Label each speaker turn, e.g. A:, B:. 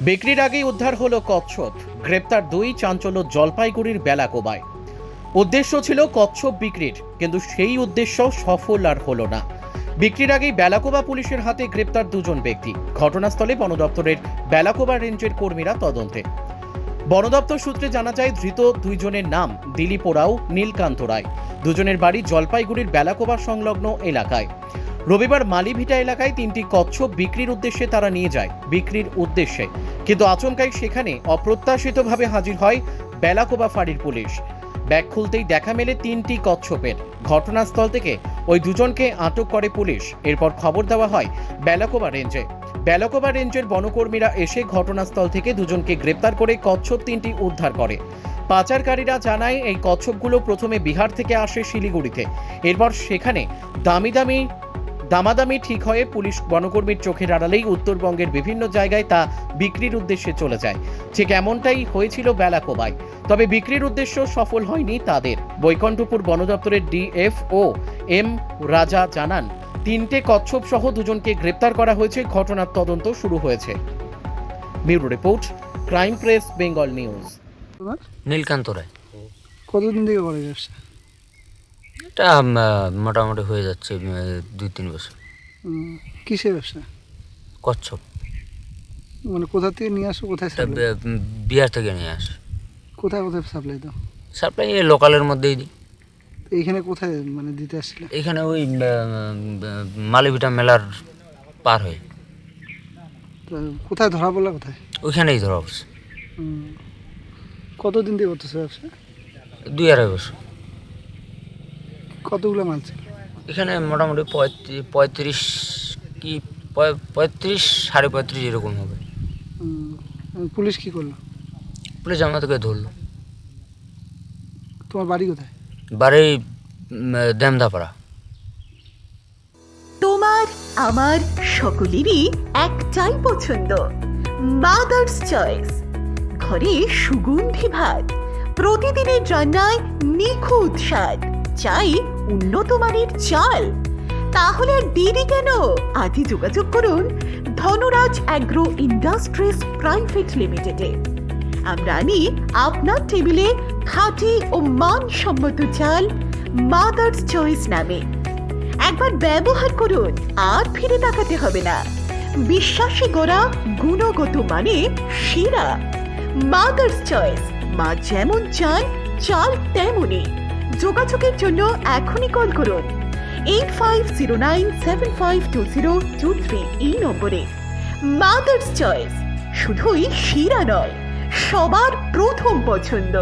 A: বিক্রির আগেই উদ্ধার হলো কচ্ছপ। গ্রেপ্তার 2, চাঞ্চল্য জলপাইগুড়ির বেলাকোবায়। উদ্দেশ্য ছিল কচ্ছপ বিক্রির, কিন্তু সেই উদ্দেশ্য সফল আর হলো না। বিক্রির আগেই বেলাকোবা পুলিশের হাতে গ্রেপ্তার 2 জন ব্যক্তি। ঘটনাস্থলে বন দপ্তরের বেলাকোবা রেঞ্জের কর্মীরা তদন্তে। বন দপ্তর সূত্রে জানা যায়, ধৃত 2 জনের নাম দিলীপ ওরাও, নীলকান্ত রায়। দুজনের বাড়ি জলপাইগুড়ির বেলাকোবা সংলগ্ন এলাকায়। রবিবার মালিভিটা এলাকায় 3টি কচ্ছপ বিক্রির উদ্দেশ্যে তারা নিয়ে যায় কিন্তু আচমকাই সেখানে অপ্রত্যাশিতভাবে হাজির হয় বেলাকোবা ফাঁড়ির পুলিশ। ব্যাগ খুলতেই দেখা মেলে 3টি কচ্ছপের। ঘটনাস্থল থেকে ওই 2 জনকে আটক করে পুলিশ। এরপর খবর দেওয়া হয় বেলাকোবা রেঞ্জে। বেলাকোবা রেঞ্জের বনকর্মীরা এসে ঘটনাস্থল থেকে 2 জনকে গ্রেপ্তার করে কচ্ছপ 3টি উদ্ধার করে। পাচারকারীরা জানায়, এই কচ্ছপগুলো প্রথমে বিহার থেকে আসে শিলিগুড়িতে। এরপর সেখানে দামাদামি ঠিক হয়ে পুলিশ বনকর্মীর চোখের আড়ালেই উত্তরবঙ্গের বিভিন্ন জায়গায় তা বিক্রির উদ্দেশ্যে চলে যায়। ঠিক এমনটাই হয়েছিল বেলাকোবায়। তবে বিক্রির উদ্দেশ্য সফল হয়নি তাদের। বৈকুণ্ঠপুর বন দপ্তরের ডিএফও এম রাজা জানান, 3টে কচ্ছপ সহ 2 জনকে গ্রেপ্তার করা হয়েছে। ঘটনার তদন্ত শুরু হয়েছে। Bureau report, crime press, Bengal news.
B: Nilkanta Ray.
C: কতদিন থেকে করে ব্যবসা?
B: এটা মোটামুটি হয়ে যাচ্ছে 2-3 বছর।
C: কিসের ব্যবসা?
B: কচ্ছপ।
C: মানে কোথা থেকে নিয়ে আসো, কোথায়
B: এটা
C: সাপ্লাই?
B: বিহার থেকে নিয়ে আসে।
C: কোথায় কোথায় সাপ্লাই দাও?
B: সাপ্লাই এই লোকালের মধ্যেই দিই।
C: এইখানে কোথায় মানে দিতে আসছিলে?
B: এখানে ওই মালিভিটা মেলার পার হয়ে
C: তো কোথায় ধরা পড়লা, কোথায়?
B: ওইখানেই ধরা পড়ছে।
C: কতদিন থেকে করতেছে ব্যবসা?
B: 2-2.5 বছর।
C: কতগুলো মাল ছিল?
B: এখানে মোটামুটি 35 কি 35 35.5 এরকম হবে।
C: পুলিশ কি করলো?
B: পুলিশ আমাদেরকে ধরলো।
C: তোমার বাড়ি কোথায়?
B: বাড়ি দেমদাপাড়া।
D: তোমার আমার সকলেরই একটাই পছন্দ, মাদার্স চয়েস। ঘরে সুগন্ধি ভাত, প্রতিদিনের রান্নায় নিখুঁত স্বাদ, চাই উন্নত মানের চাল। তাহলে আর দেরি কেন? আজই যোগাযোগ করুন ধনরাজ অ্যাগ্রো ইন্ডাস্ট্রিজ প্রাইভেট লিমিটেডে। আমরা আনি আপনার টেবিলে খাঁটি ও মানসম্মত চাল মাদার্স চয়েস নামে। একবার ব্যবহার করুন, আর ফিরে তাকাতে হবে না। বিশ্বাসে গড়া গুণগত মানে সেরা মাদার্স চয়েস। মা যেমন চান, চাল তেমনই। যোগাযোগের জন্য এখনই কল করুন 8509752023 এই নম্বরে। মাদার্স চয়েস শুধুই সেরা নয়, সবার প্রথম পছন্দ।